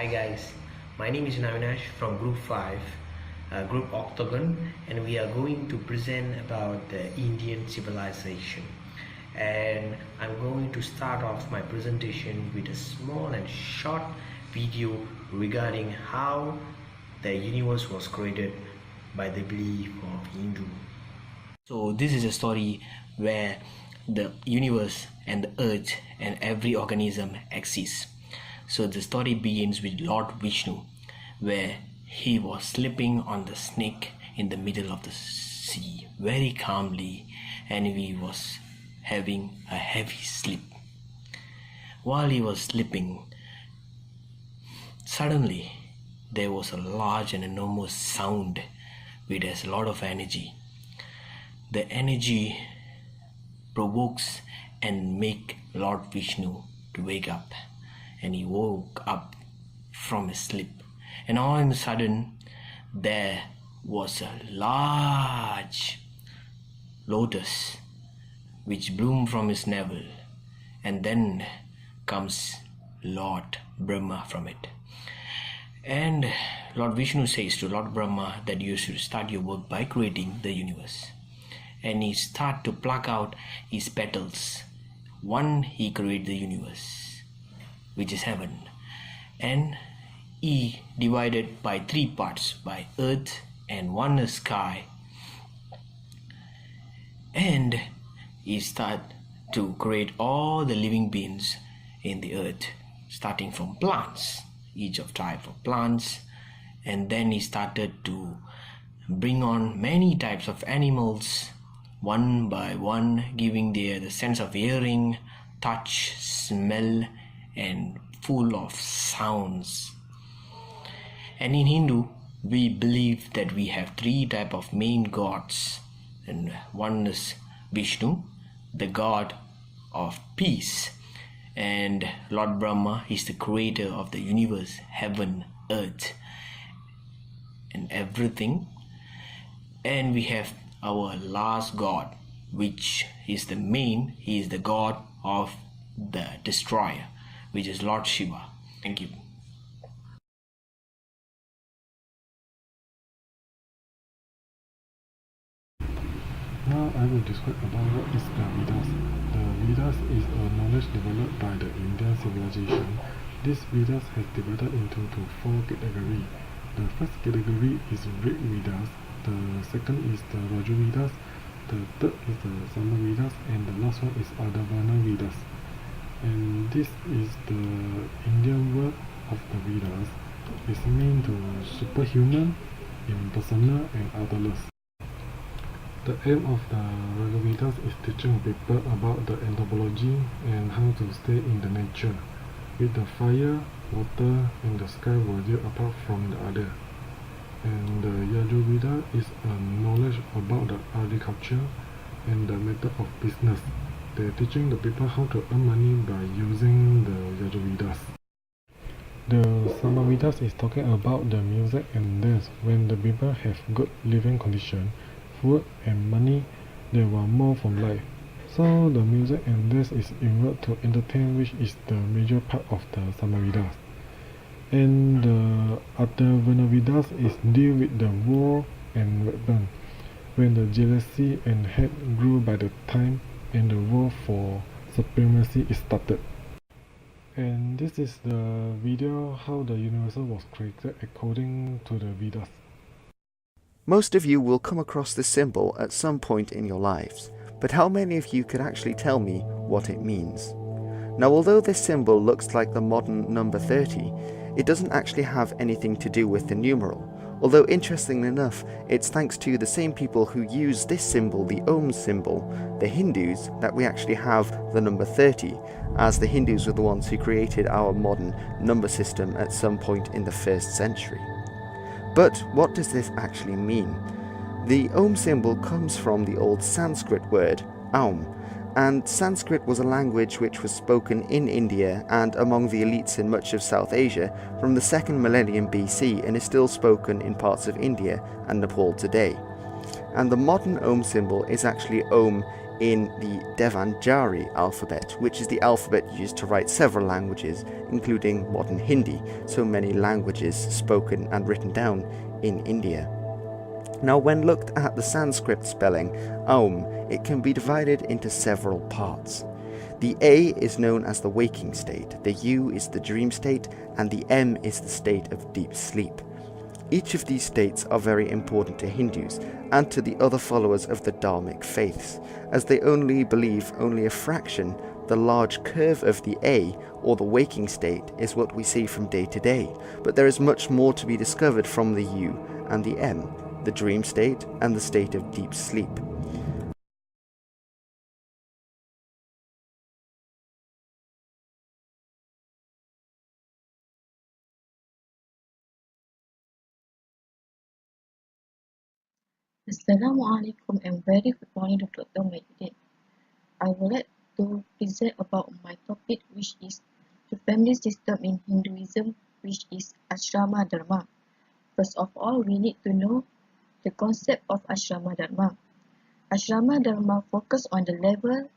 Hi guys, my name is Navinash from Group 5, Group Octagon, and we are going to present about the Indian civilization. And I'm going to start off my presentation with a small and short video regarding how the universe was created by the belief of Hindu. So this is a story where the universe and the earth and every organism exists. So the story begins with Lord Vishnu, where he was sleeping on the snake in the middle of the sea very calmly, and he was having a heavy sleep. While he was sleeping, suddenly there was a large and enormous sound which has a lot of energy. The energy provokes and make Lord Vishnu to wake up, and he woke up from his sleep, and all of a sudden there was a large lotus which bloomed from his navel, and then comes Lord Brahma from it. And Lord Vishnu says to Lord Brahma that you should start your work by creating the universe. And he start to pluck out his petals. One, he create the universe, which is heaven, and he divided by three parts, by earth, and one is sky. And he start to create all the living beings in the earth, starting from plants, each of type of plants, and then he started to bring on many types of animals, one by one, giving the sense of hearing, touch, smell, and full of sounds. And in Hindu, we believe that we have three type of main gods, and one is Vishnu, the god of peace, and Lord Brahma is the creator of the universe, heaven, earth, and everything. And we have our last god, which is the main, he is the god of the destroyer, which is Lord Shiva. Thank you. Now I will describe about what is the Vedas. The Vedas is a knowledge developed by the Indian civilization. This Vedas has divided into four categories. The first category is Rig Vedas, the second is the Raju Vedas, the third is the Sama Vedas, and the last one is Adhavana Vedas. And this is the Indian word of the Vedas. It means to superhuman, impersonal, and otherless. The aim of the Vedas is teaching people about the anthropology and how to stay in the nature, with the fire, water, and the sky worlds apart from the other. And the Yajurveda is a knowledge about the agriculture and the method of business. They are teaching the people how to earn money by using the Yajurvedas. The Samavedas is talking about the music and dance. When the people have good living condition, food and money, they want more from life. So the music and dance is involved to entertain, which is the major part of the Samavedas. And the Adhavana Vedas is deal with the war and weapon, when the jealousy and hate grew by the time and the war for supremacy is started. And this is the video how the universe was created according to the Vedas. Most of you will come across this symbol at some point in your lives, but how many of you could actually tell me what it means? Now, although this symbol looks like the modern number 30, it doesn't actually have anything to do with the numeral, although interestingly enough, it's thanks to the same people who use this symbol, the Om symbol, the Hindus, that we actually have the number 30, as the Hindus were the ones who created our modern number system at some point in the 1st century. But what does this actually mean? The Om symbol comes from the old Sanskrit word, Aum, and Sanskrit was a language which was spoken in India and among the elites in much of South Asia from the 2nd millennium BC and is still spoken in parts of India and Nepal today. And the modern Om symbol is actually Om in the Devanagari alphabet, which is the alphabet used to write several languages, including modern Hindi, so many languages spoken and written down in India. Now, when looked at the Sanskrit spelling, Aum, it can be divided into several parts. The A is known as the waking state, the U is the dream state, and the M is the state of deep sleep. Each of these states are very important to Hindus and to the other followers of the Dharmic faiths, as they only believe only a fraction, the large curve of the A, or the waking state, is what we see from day to day, but there is much more to be discovered from the U and the M, the dream state and the state of deep sleep. Assalamualaikum and very good morning to Dr Mahyuddin. I would like to present about my topic, which is the family system in Hinduism, which is Ashrama Dharma. First of all, we need to know the concept of Ashrama Dharma. Ashrama Dharma focus on the level,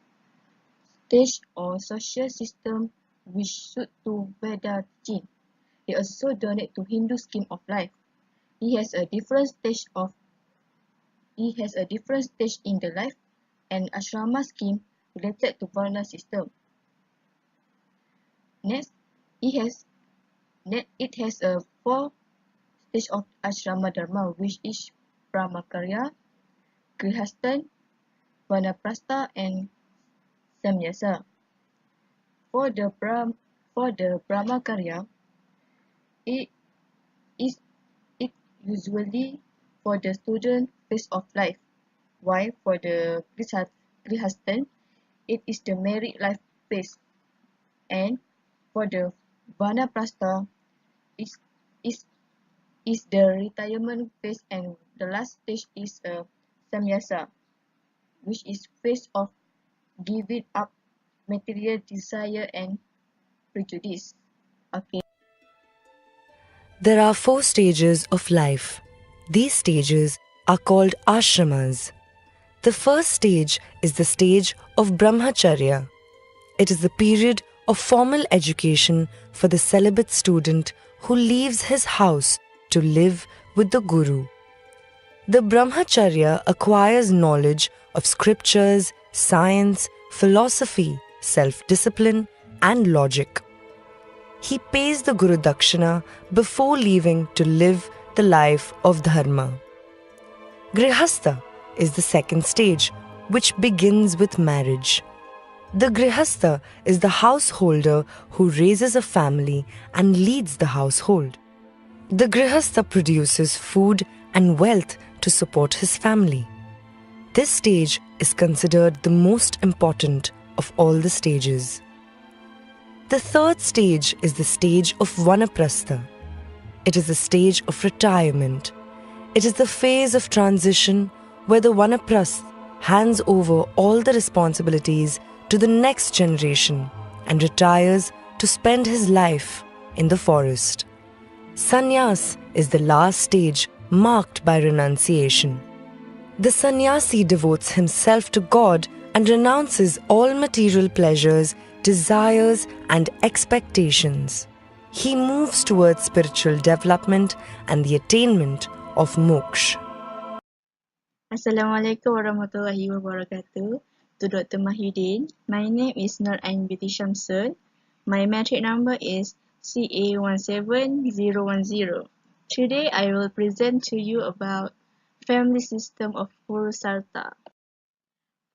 stage or social system which suit to Veda teaching. They also donate to Hindu scheme of life. It has a different stage in the life and ashrama scheme related to Varna system. Next, it has a 4 stage of ashrama dharma, which is Brahmacharya, Grihasthan, Vanaprastha, and Samyasa. For the Brahmacharya, it usually for the student phase of life, while for the Grihasthan, it is the married life phase, and for the Vanaprastha, is the retirement phase, and the last stage is Samyasa, which is phase of giving up material desire and prejudice. Okay. There are 4 stages of life. These stages are called ashramas. The first stage is the stage of Brahmacharya. It is the period of formal education for the celibate student who leaves his house to live with the Guru. The Brahmacharya acquires knowledge of scriptures, science, philosophy, self-discipline, and logic. He pays the Guru Dakshina before leaving to live the life of Dharma. Grihastha is the second stage, which begins with marriage. The Grihastha is the householder who raises a family and leads the household. The Grihastha produces food and wealth to support his family. This stage is considered the most important of all the stages. The third stage is the stage of Vanaprastha. It is the stage of retirement. It is the phase of transition where the Vanaprastha hands over all the responsibilities to the next generation and retires to spend his life in the forest. Sannyas is the last stage marked by renunciation. The sannyasi devotes himself to God and renounces all material pleasures, desires, and expectations. He moves towards spiritual development and the attainment of moksha. Assalamualaikum warahmatullahi wabarakatuh. To Dr. Mahyuddin, my name is Nur Ain Binti Shamsul. My metric number is CA17010. Today I will present to you about family system of Purusartha.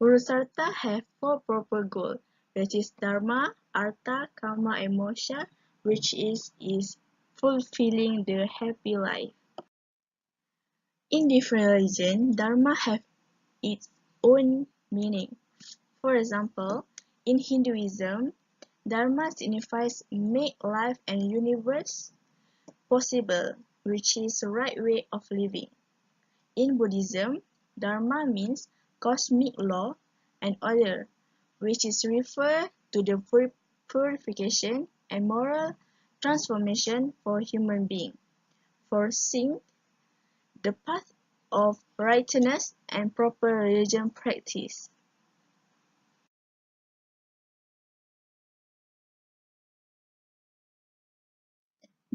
Purusartha have 4 proper goals, which is Dharma, Artha, Kama, and Moksha, which is fulfilling the happy life. In different religions, Dharma have its own meaning. For example, in Hinduism, Dharma signifies make life and universe possible, which is the right way of living. In Buddhism, Dharma means cosmic law and order, which is referred to the purification and moral transformation for human being. For Sikh, the path of righteousness and proper religion practice.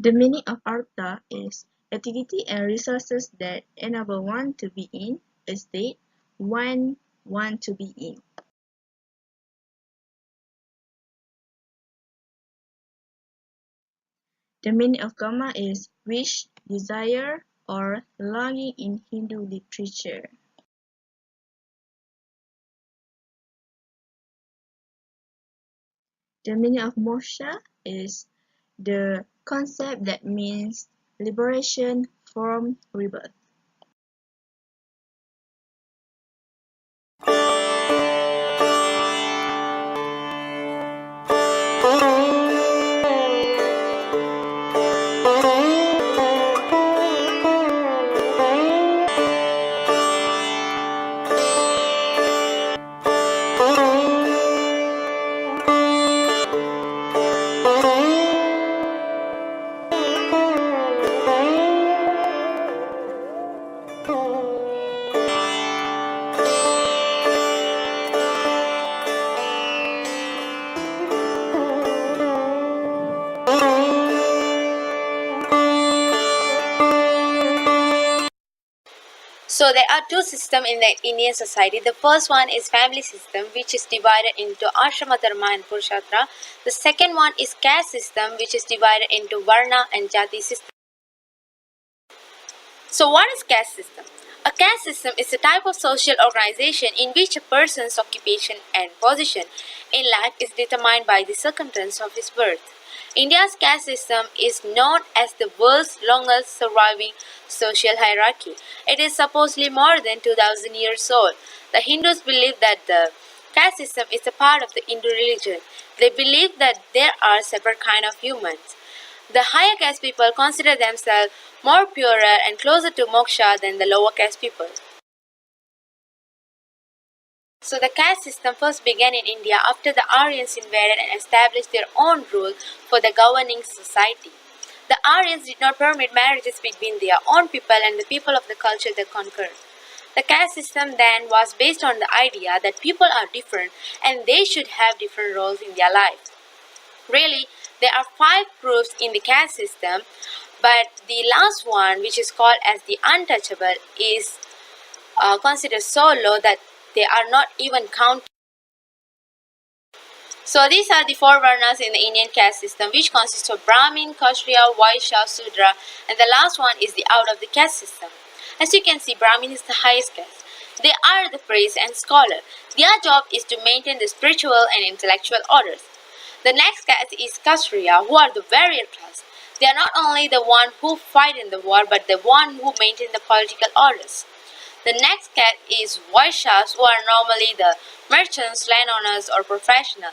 The meaning of artha is activity and resources that enable one to be in a state one want to be in. The meaning of kama is wish, desire, or longing in Hindu literature. The meaning of moksha is the concept that means liberation from rebirth. So there are two systems in the Indian society. The first one is family system, which is divided into ashrama dharma and purushartha. The second one is caste system, which is divided into varna and jati system. So what is caste system? A caste system is a type of social organization in which a person's occupation and position in life is determined by the circumstance of his birth. India's caste system is known as the world's longest surviving social hierarchy. It is supposedly more than 2000 years old. The Hindus believe that the caste system is a part of the Hindu religion. They believe that there are separate kinds of humans. The higher caste people consider themselves more purer and closer to moksha than the lower caste people. So the caste system first began in India after the Aryans invaded and established their own rule for the governing society. The Aryans did not permit marriages between their own people and the people of the culture they conquered. The caste system then was based on the idea that people are different and they should have different roles in their life. Really, there are 5 groups in the caste system, but the last one, which is called as the untouchable, is considered so low that they are not even counted. So these are the 4 varnas in the Indian caste system, which consists of Brahmin, Kshatriya, Vaishya, Sudra, and the last one is the out of the caste system. As you can see, Brahmin is the highest caste. They are the priests and scholar. Their job is to maintain the spiritual and intellectual orders. The next caste is Kshatriya, who are the warrior class. They are not only the one who fight in the war, but the one who maintain the political orders. The next caste is Vaishyas, who are normally the merchants, landowners, or professional.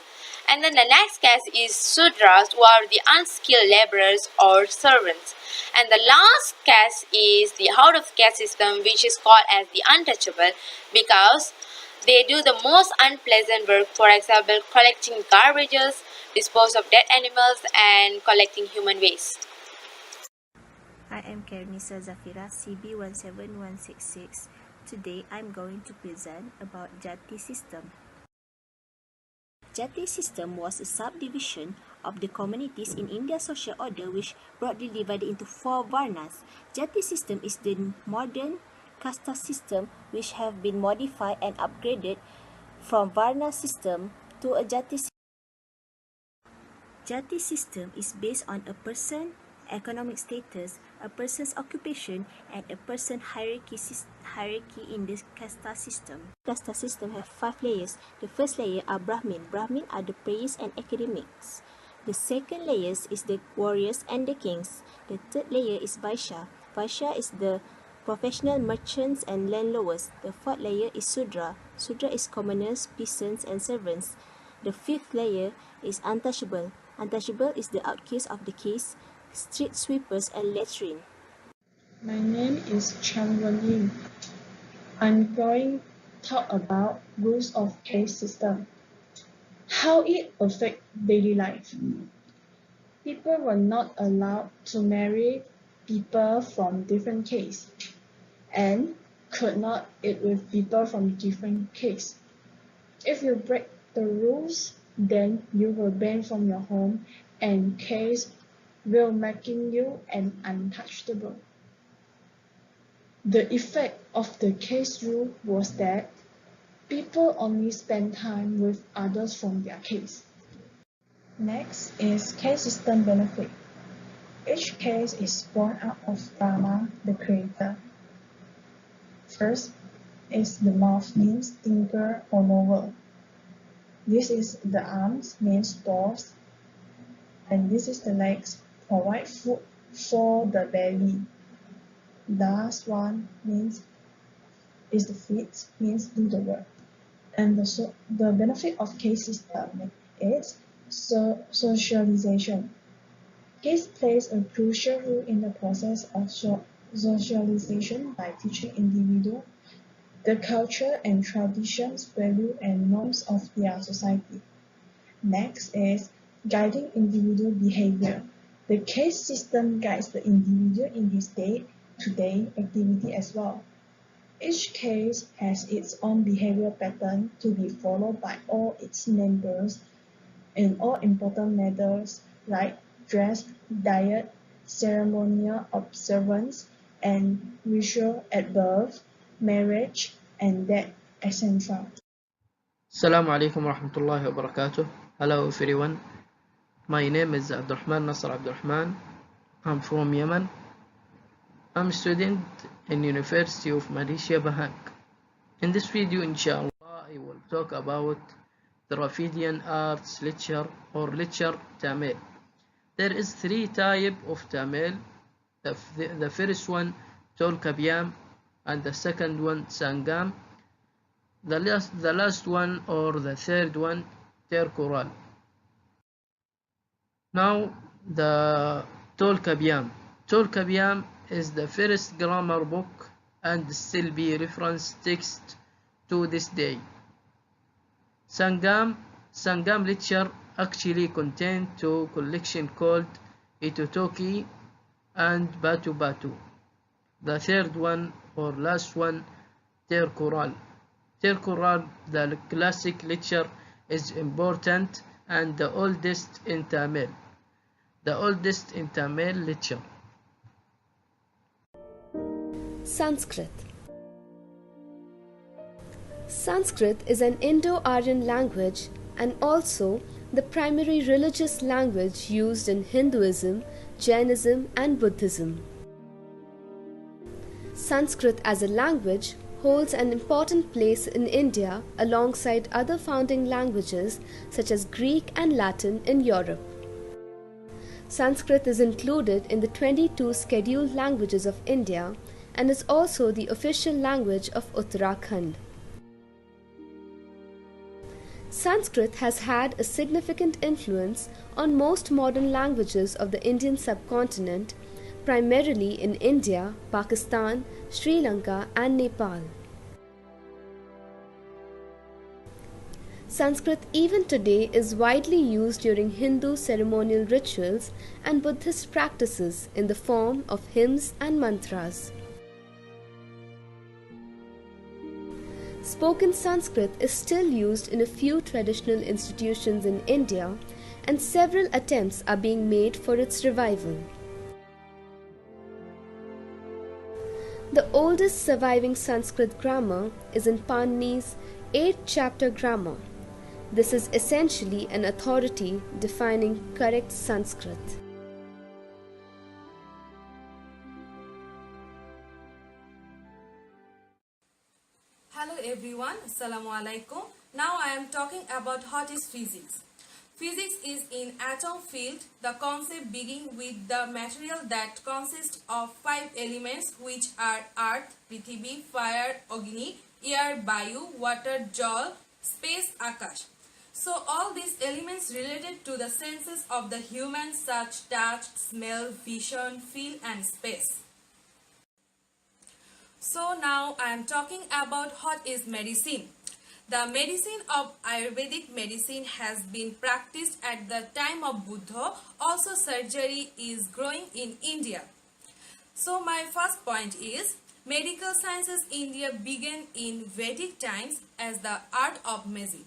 And then the next caste is Sudras, who are the unskilled laborers or servants. And the last caste is the out of caste system, which is called as the untouchable, because they do the most unpleasant work, for example, collecting garbages, dispose of dead animals, and collecting human waste. I am Kernisa Zafira, CB17166. Today I am going to present about Jati system. Jati system was a subdivision of the communities in India's social order which broadly divided into 4 varnas. Jati system is the modern kasta system which have been modified and upgraded from varna system to a jati system. Jati system is based on a person economic status, a person's occupation, and a person hierarchy in this kasta system. Kasta system have 5 layers. The first layer are Brahmin. Brahmin are the priests and academics. The second layers is the warriors and the kings. The third layer is Vaishya. Vaishya is the professional merchants and landlords. The fourth layer is Sudra. Sudra is commoners, peasants, and servants. The fifth layer is untouchable. Untouchable is the outcast of the caste, street sweepers, and latrine. My name is Chang Wen. I'm going to talk about rules of caste system. How it affects daily life. People were not allowed to marry people from different castes and could not eat with people from different castes. If you break the rules, then you were banned from your home and caste will making you an untouchable. The effect of the case rule was that people only spend time with others from their case. Next is case system benefit. Each case is born out of Brahma, the creator. First is the mouth, means thinker or knower. This is the arms, means doors. And this is the legs, provide food for the belly. Last one is the feet, means do the work. And the benefit of case system is socialization. Case plays a crucial role in the process of socialization by teaching individuals the culture and traditions, value and norms of their society. Next is guiding individual behavior. The case system guides the individual in his day-to-day activity as well. Each case has its own behavior pattern to be followed by all its members in all important matters like dress, diet, ceremonial observance, and ritual at birth, marriage, and death, etc. Assalamu alaikum warahmatullahi wabarakatuh. Hello everyone. My name is Abdurrahman Nasr Abdurrahman. I'm from Yemen. I'm a student in University of Malaysia Pahang. In this video, inshallah, I will talk about the Rafidian arts lecture or lecture Tamil. There is 3 types of Tamil. The first one, Tol Kabyam, and the second one, Sangam. The last one or the third one, Ter Quran. Now, the Tol Kabyam. Tol Kabyam is the first grammar book and still be reference text to this day. Sangam lecture actually contain 2 collection called Itotoki and Batu Batu. The third one or last one, Ter Quran. Ter Quran, the classic lecture, is important and the oldest in Tamil. The oldest in Tamil lecture. Sanskrit. Sanskrit is an Indo-Aryan language and also the primary religious language used in Hinduism, Jainism and Buddhism. Sanskrit as a language holds an important place in India alongside other founding languages such as Greek and Latin in Europe. Sanskrit is included in the 22 scheduled languages of India and is also the official language of Uttarakhand. Sanskrit has had a significant influence on most modern languages of the Indian subcontinent, primarily in India, Pakistan, Sri Lanka and Nepal. Sanskrit even today is widely used during Hindu ceremonial rituals and Buddhist practices in the form of hymns and mantras. Spoken Sanskrit is still used in a few traditional institutions in India, and several attempts are being made for its revival. The oldest surviving Sanskrit grammar is in Panini's 8-chapter grammar. This is essentially an authority defining correct Sanskrit. Hello everyone, Assalamu alaikum. Now I am talking about what is physics. Physics is in atom field, the concept beginning with the material that consists of 5 elements which are earth, Prithvi, fire, Agni, air, Vayu, water, Jal, space, Akash. So all these elements related to the senses of the human such touch, smell, vision, feel and space. So now I am talking about what is medicine. The medicine of Ayurvedic medicine has been practiced at the time of Buddha. Also surgery is growing in India. So my first point is medical sciences India began in Vedic times as the art of medicine.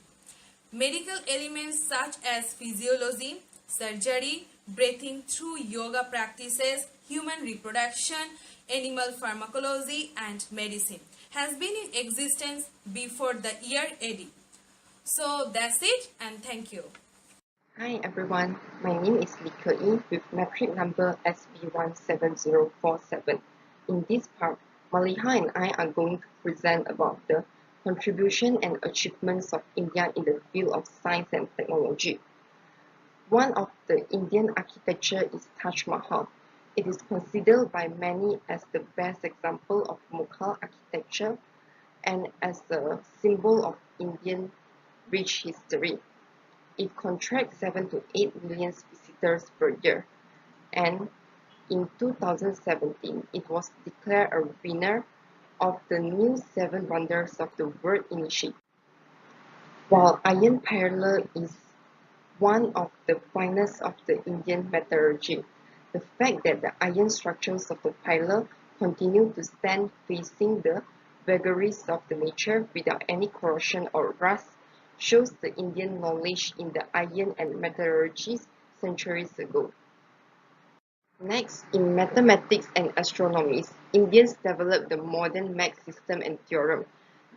Medical elements such as physiology, surgery, breathing through yoga practices, human reproduction, animal pharmacology, and medicine, has been in existence before the year AD. So that's it, and thank you. Hi everyone, my name is Li Ke-yi with metric number SB17047. In this part, Maliha and I are going to present about the contribution and achievements of India in the field of science and technology. One of the Indian architecture is Taj Mahal. It is considered by many as the best example of Mughal architecture and as a symbol of Indian rich history. It contracts 7 to 8 million visitors per year, and in 2017 it was declared a winner of the new 7 Wonders of the World initiative. While iron pillar is one of the finest of the Indian metallurgy, the fact that the iron structures of the pillar continue to stand facing the vagaries of the nature without any corrosion or rust shows the Indian knowledge in the iron and metallurgy centuries ago. Next, in mathematics and astronomy, Indians developed the modern math system and theorem.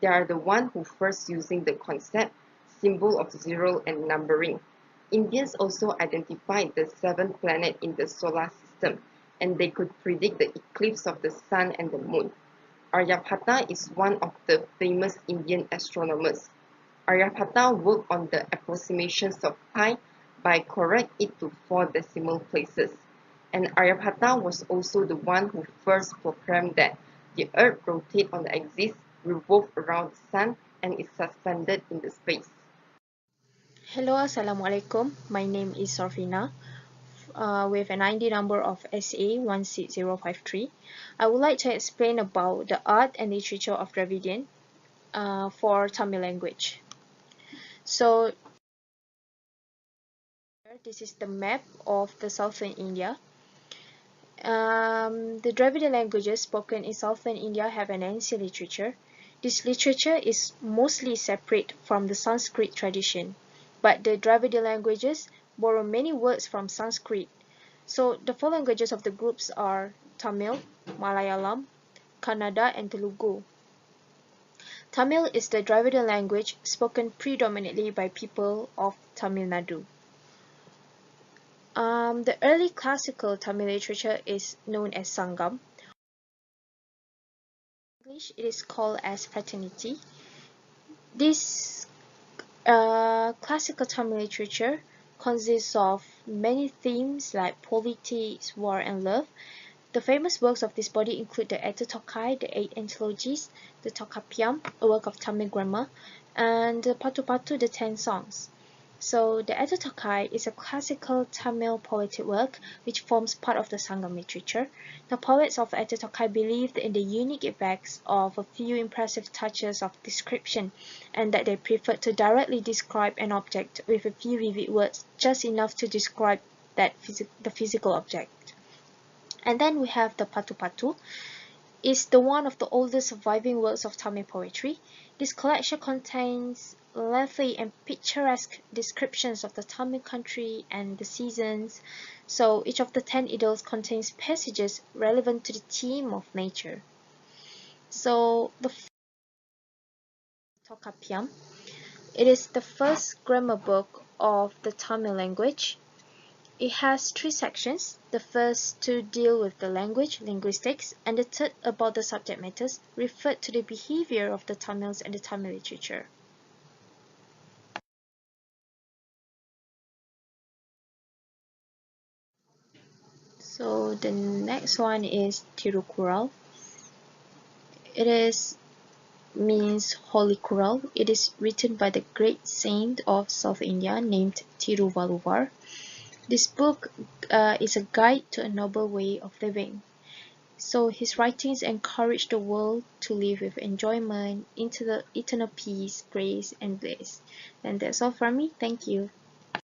They are the ones who first using the concept, symbol of zero and numbering. Indians also identified the 7th planet in the solar system, and they could predict the eclipse of the sun and the moon. Aryabhata is one of the famous Indian astronomers. Aryabhata worked on the approximations of pi by correct it to 4 decimal places. And Aryabhata was also the one who first proclaimed that the earth rotates on the axis, revolves around the sun, and is suspended in the space. Hello, Assalamualaikum. My name is Sorfina with an ID number of SA16053. I would like to explain about the art and literature of Dravidian for Tamil language. So, this is the map of the southern India. The Dravidian languages spoken in southern India have an ancient literature. This literature is mostly separate from the Sanskrit tradition, but the Dravidian languages borrow many words from Sanskrit. So the four languages of the groups are Tamil, Malayalam, Kannada, and Telugu. Tamil is the Dravidian language spoken predominantly by people of Tamil Nadu. The early classical Tamil literature is known as Sangam. In English, it is called as fraternity. This classical Tamil literature consists of many themes like politics, war, and love. The famous works of this body include the Tokai, the 8 anthologies, the Tokapiam, a work of Tamil grammar, and the Patu Patu, the 10 songs. So the Tokai is a classical Tamil poetic work which forms part of the Sangam literature. The poets of Tokai believed in the unique effects of a few impressive touches of description, and that they preferred to directly describe an object with a few vivid words, just enough to describe the physical object. And then we have the Patu Patu. It's the one of the oldest surviving works of Tamil poetry. This collection contains lengthy and picturesque descriptions of the Tamil country and the seasons. So each of the 10 idylls contains passages relevant to the theme of nature. So the Tokapiam, it is the first grammar book of the Tamil language. It has 3 sections, the first to deal with the language, linguistics, and the third about the subject matters, referred to the behavior of the Tamils and the Tamil literature. So the next one is Tirukural. It means Holy Kural. It is written by the great saint of South India named Tiruvalluvar. This book is a guide to a noble way of living. So his writings encourage the world to live with enjoyment into the eternal peace, grace, and bliss. And that's all from me. Thank you.